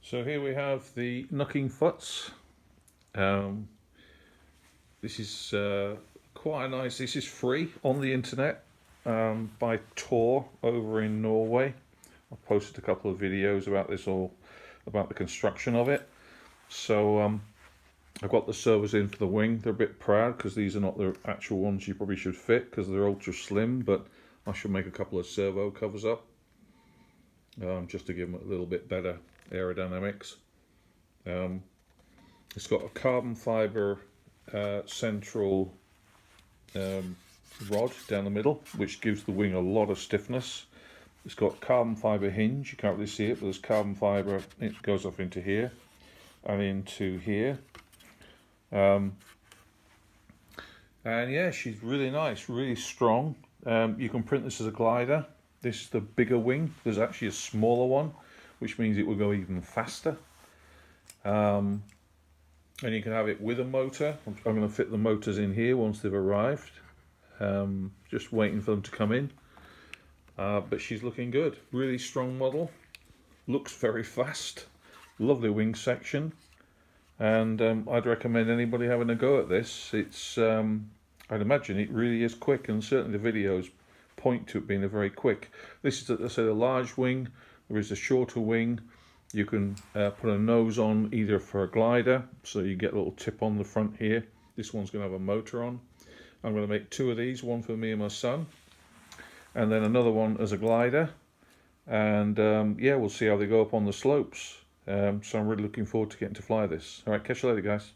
So here we have the Nucking-Futts. This is quite a nice. This is free on the internet by Tor over in Norway. I've posted a couple of videos about this, all about the construction of it. So I've got the servos in for the wing. They're a bit proud because these are not the actual ones you probably should fit because they're ultra slim, but I should make a couple of servo covers up just to give them a little bit better aerodynamics. It's got a carbon fibre central rod down the middle, which gives the wing a lot of stiffness. It's got carbon fibre hinge. You can't really see it, but there's carbon fibre. It goes off into here and into here. And yeah, she's really nice, really strong. You can print this as a glider. This is the bigger wing. There's actually a smaller one, which means it will go even faster. And you can have it with a motor. I'm going to fit the motors in here once they've arrived. Just waiting for them to come in. But she's looking good. Really strong model. Looks very fast. Lovely wing section. And I'd recommend anybody having a go at this. It's I'd imagine it really is quick, and certainly the videos point to it being a very quick. This is, I say, the large wing. There is a shorter wing. You can put a nose on either for a glider, so you get a little tip on the front here. This one's going to have a motor on. I'm going to make two of these, one for me and my son, and then another one as a glider. And yeah, we'll see how they go up on the slopes. So I'm really looking forward to getting to fly this. All right, catch you later, guys.